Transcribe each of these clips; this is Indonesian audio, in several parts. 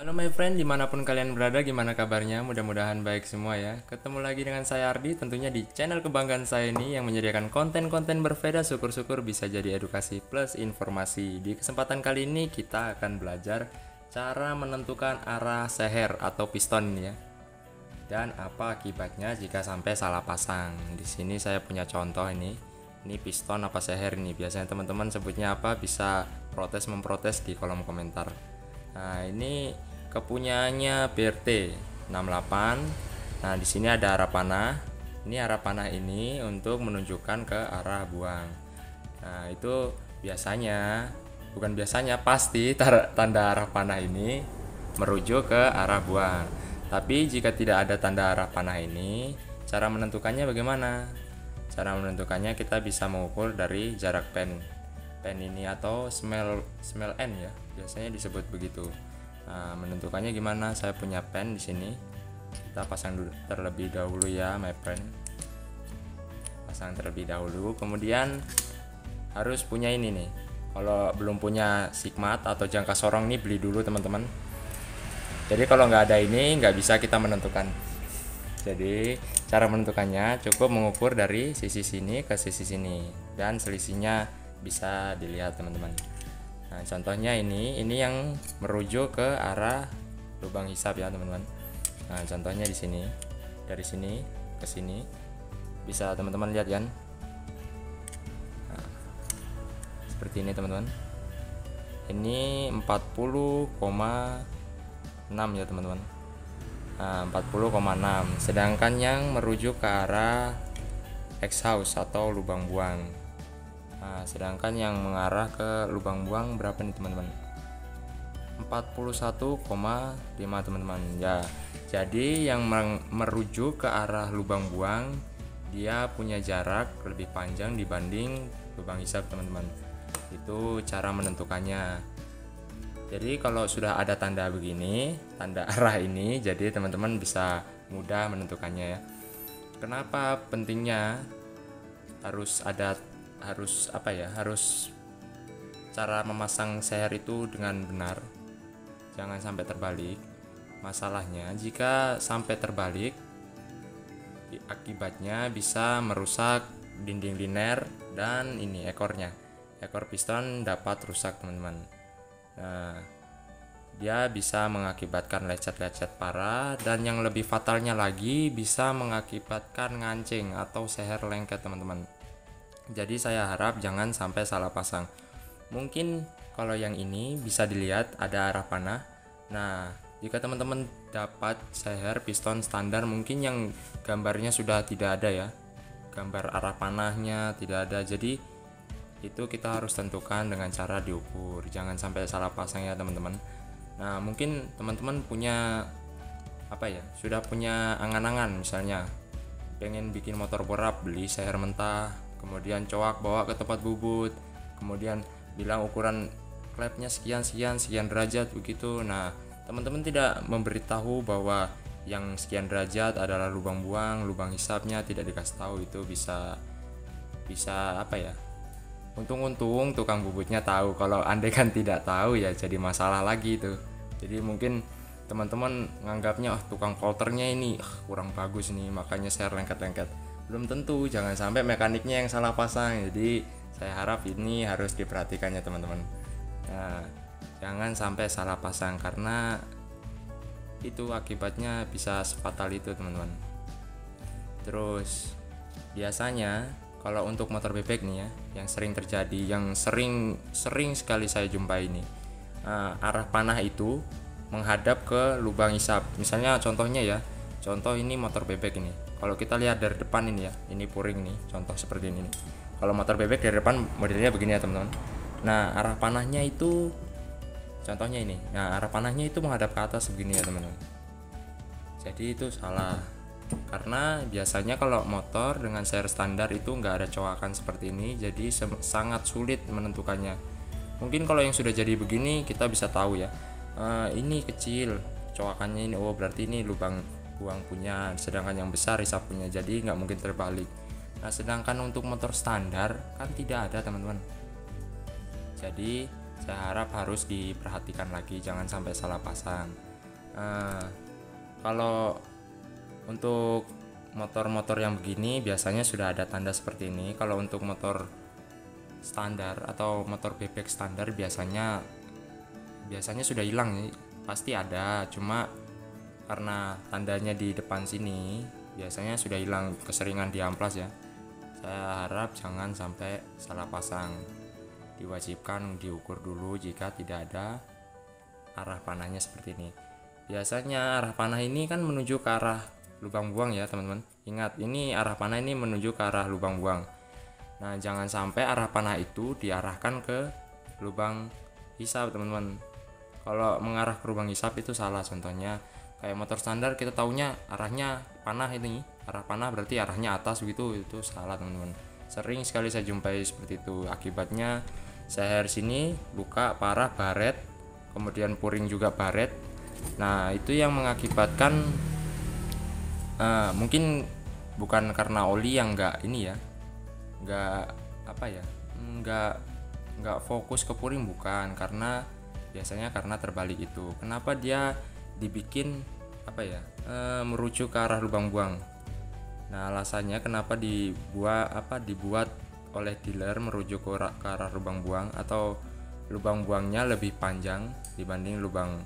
Halo my friend, dimanapun kalian berada, gimana kabarnya? Mudah-mudahan baik semua ya. Ketemu lagi dengan saya Ardi, tentunya di channel kebanggaan saya ini yang menyediakan konten-konten berbeda. Syukur-syukur bisa jadi edukasi plus informasi. Di kesempatan kali ini kita akan belajar cara menentukan arah seher atau piston ini ya. Dan apa akibatnya jika sampai salah pasang. Di sini saya punya contoh ini. Ini piston apa seher ini. Biasanya teman-teman sebutnya apa? Bisa memprotes di kolom komentar. Nah, ini kepunyaannya BRT 68. Nah, di sini ada arah panah. Ini arah panah ini untuk menunjukkan ke arah buang. Nah, itu pasti tanda arah panah ini merujuk ke arah buang. Tapi jika tidak ada tanda arah panah ini, cara menentukannya bagaimana? Cara menentukannya kita bisa mengukur dari jarak pen ini atau smell end ya, biasanya disebut begitu. Nah, menentukannya gimana? Saya punya pen di sini. Kita pasang dulu terlebih dahulu ya, my friend. Pasang terlebih dahulu, kemudian harus punya ini nih. Kalau belum punya sigmat atau jangka sorong nih, beli dulu teman-teman. Jadi kalau nggak ada ini, nggak bisa kita menentukan. Jadi cara menentukannya cukup mengukur dari sisi sini ke sisi sini, dan selisihnya bisa dilihat teman-teman. Nah, contohnya ini yang merujuk ke arah lubang hisap ya teman-teman. Nah, contohnya di sini, dari sini ke sini bisa teman-teman lihat kan. Nah, seperti ini teman-teman. Ini 40,6 ya teman-teman. Nah, 40,6. Sedangkan yang merujuk ke arah exhaust atau lubang buang. Nah, sedangkan yang mengarah ke lubang buang berapa nih teman-teman? 41,5 teman-teman. Ya, jadi yang merujuk ke arah lubang buang dia punya jarak lebih panjang dibanding lubang hisap teman-teman. Itu cara menentukannya. Jadi kalau sudah ada tanda begini, tanda arah ini, jadi teman-teman bisa mudah menentukannya ya. Kenapa pentingnya harus cara memasang seher itu dengan benar, jangan sampai terbalik. Masalahnya jika sampai terbalik, akibatnya bisa merusak dinding liner dan ini ekor piston dapat rusak teman-teman. Nah, dia bisa mengakibatkan lecet-lecet parah, dan yang lebih fatalnya lagi bisa mengakibatkan ngancing atau seher lengket teman-teman. Jadi saya harap jangan sampai salah pasang. Mungkin kalau yang ini bisa dilihat ada arah panah. Nah, jika teman-teman dapat seher piston standar, mungkin yang gambarnya sudah tidak ada ya, gambar arah panahnya tidak ada. Jadi itu kita harus tentukan dengan cara diukur, jangan sampai salah pasang ya teman-teman. Nah, mungkin teman-teman punya sudah punya angan-angan, misalnya pengen bikin motor borap, beli seher mentah, kemudian coak bawa ke tempat bubut, kemudian bilang ukuran klepnya sekian derajat begitu. Nah, teman-teman tidak memberitahu bahwa yang sekian derajat adalah lubang buang, lubang hisapnya tidak dikasih tahu. Itu bisa untung-untung tukang bubutnya tahu. Kalau andaikan tidak tahu ya jadi masalah lagi itu. Jadi mungkin teman-teman nganggapnya tukang polternya ini kurang bagus nih, makanya saya lengket-lengket. Belum tentu, jangan sampai mekaniknya yang salah pasang. Jadi saya harap ini harus diperhatikannya teman-teman. Nah, jangan sampai salah pasang karena itu akibatnya bisa sefatal itu teman-teman. Terus biasanya kalau untuk motor bebek nih ya, yang sering terjadi, yang sering sekali saya jumpai ini, arah panah itu menghadap ke lubang hisap. Misalnya contohnya ya, contoh ini motor bebek ini. Kalau kita lihat dari depan ini ya, ini puring nih, contoh seperti ini nih. Kalau motor bebek dari depan modelnya begini ya teman-teman. Nah, arah panahnya itu contohnya ini. Nah, arah panahnya itu menghadap ke atas begini ya teman-teman. Jadi itu salah. Karena biasanya kalau motor dengan seher standar itu nggak ada coakan seperti ini, jadi sangat sulit menentukannya. Mungkin kalau yang sudah jadi begini kita bisa tahu ya, ini kecil coakannya ini, oh berarti ini lubang buang punya, sedangkan yang besar hisap punya, jadi nggak mungkin terbalik. Nah, sedangkan untuk motor standar kan tidak ada teman-teman. Jadi saya harap harus diperhatikan lagi, jangan sampai salah pasang. Nah, kalau untuk motor-motor yang begini biasanya sudah ada tanda seperti ini. Kalau untuk motor standar atau motor bebek standar biasanya sudah hilang nih, pasti ada, cuma karena tandanya di depan sini biasanya sudah hilang, keseringan diamplas ya. Saya harap jangan sampai salah pasang. Diwajibkan diukur dulu jika tidak ada arah panahnya seperti ini. Biasanya arah panah ini kan menuju ke arah lubang buang ya teman-teman. Ingat, ini arah panah ini menuju ke arah lubang buang. Nah, jangan sampai arah panah itu diarahkan ke lubang hisap teman-teman. Kalau mengarah ke lubang hisap itu salah. Contohnya kayak motor standar kita taunya arahnya panah, ini arah panah berarti arahnya atas begitu, itu salah teman-teman. Sering sekali saya jumpai seperti itu. Akibatnya seher sini luka parah, baret, kemudian puring juga baret. Nah, itu yang mengakibatkan mungkin bukan karena oli yang enggak ini ya, enggak apa ya, enggak fokus ke puring, bukan, karena biasanya karena terbalik itu. Kenapa dia dibikin apa ya, merujuk ke arah lubang buang. Nah, alasannya kenapa dibuat oleh dealer merujuk ke arah lubang buang atau lubang buangnya lebih panjang dibanding lubang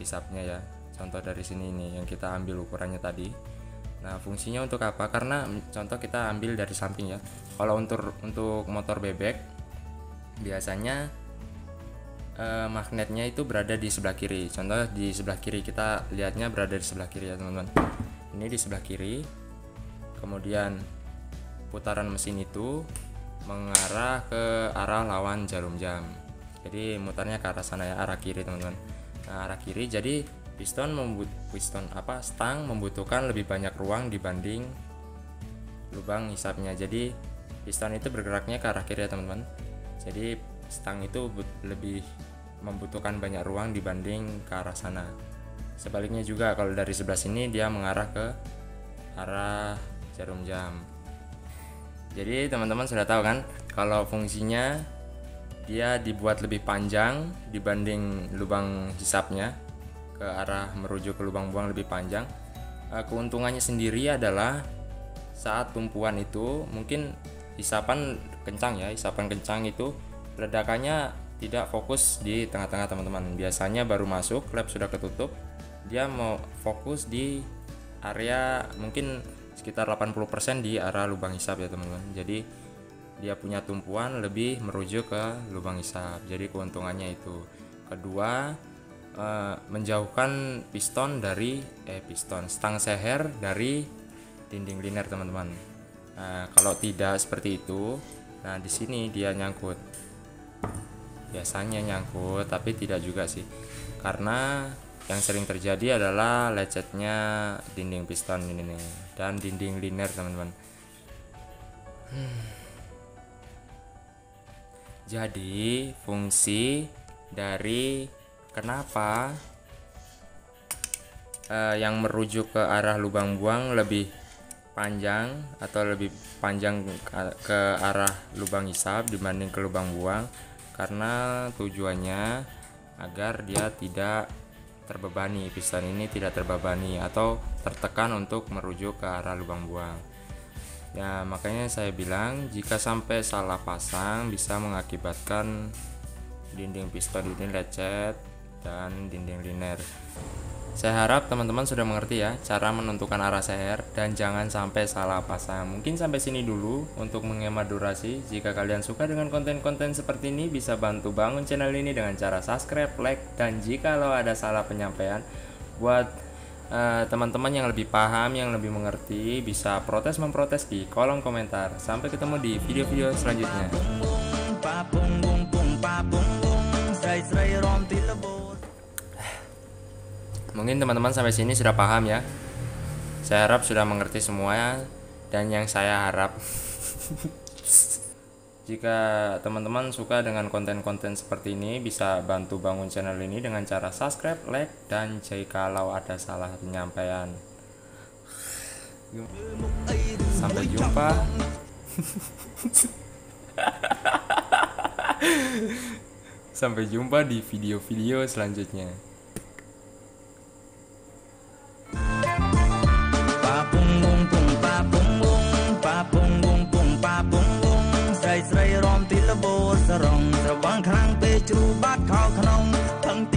hisapnya ya. Contoh dari sini nih yang kita ambil ukurannya tadi. Nah, fungsinya untuk apa? Karena contoh kita ambil dari samping ya. Kalau untuk motor bebek biasanya magnetnya itu berada di sebelah kiri. Contoh di sebelah kiri, kita lihatnya berada di sebelah kiri ya teman-teman. Ini di sebelah kiri. Kemudian putaran mesin itu mengarah ke arah lawan jarum jam. Jadi mutarnya ke arah sana ya, arah kiri teman-teman. Nah, arah kiri, jadi stang membutuhkan lebih banyak ruang dibanding lubang hisapnya. Jadi piston itu bergeraknya ke arah kiri ya teman-teman. Jadi stang itu lebih membutuhkan banyak ruang dibanding ke arah sana. Sebaliknya juga kalau dari sebelah sini dia mengarah ke arah jarum jam. Jadi teman-teman sudah tahu kan kalau fungsinya dia dibuat lebih panjang dibanding lubang hisapnya, ke arah merujuk ke lubang buang lebih panjang. Keuntungannya sendiri adalah saat tumpuan itu mungkin hisapan kencang itu ledakannya tidak fokus di tengah-tengah teman-teman. Biasanya baru masuk lab sudah ketutup, dia mau fokus di area mungkin sekitar 80% di arah lubang hisap ya teman-teman. Jadi dia punya tumpuan lebih merujuk ke lubang hisap. Jadi keuntungannya itu. Kedua, menjauhkan stang seher dari dinding liner teman-teman. Nah, kalau tidak seperti itu, nah di sini dia nyangkut. Biasanya nyangkut, tapi tidak juga sih. Karena yang sering terjadi adalah lecetnya dinding piston ini nih, dan dinding liner teman-teman. Jadi fungsi dari kenapa yang merujuk ke arah lubang buang lebih panjang atau lebih panjang ke arah lubang hisap dibanding ke lubang buang, karena tujuannya agar dia tidak terbebani, piston ini tidak terbebani atau tertekan untuk merujuk ke arah lubang buang. Ya, makanya saya bilang jika sampai salah pasang bisa mengakibatkan dinding piston ini lecet dan dinding liner. Saya harap teman-teman sudah mengerti ya cara menentukan arah seher dan jangan sampai salah pasang. Mungkin sampai sini dulu untuk menghemat durasi. Jika kalian suka dengan konten-konten seperti ini, bisa bantu bangun channel ini dengan cara subscribe, like, dan jika lo ada salah penyampaian buat teman-teman yang lebih paham, yang lebih mengerti, bisa memprotes di kolom komentar. Sampai ketemu di video-video selanjutnya. Mungkin teman-teman sampai sini sudah paham ya. Saya harap sudah mengerti semua, dan yang saya harap jika teman-teman suka dengan konten-konten seperti ini, bisa bantu bangun channel ini dengan cara subscribe, like, dan jikalau ada salah penyampaian. Sampai jumpa. Sampai jumpa di video-video selanjutnya. ស្រីរំទីលបោសរងត្រវងខាងពេជ្រូបាត់ខោក្នុងទាំង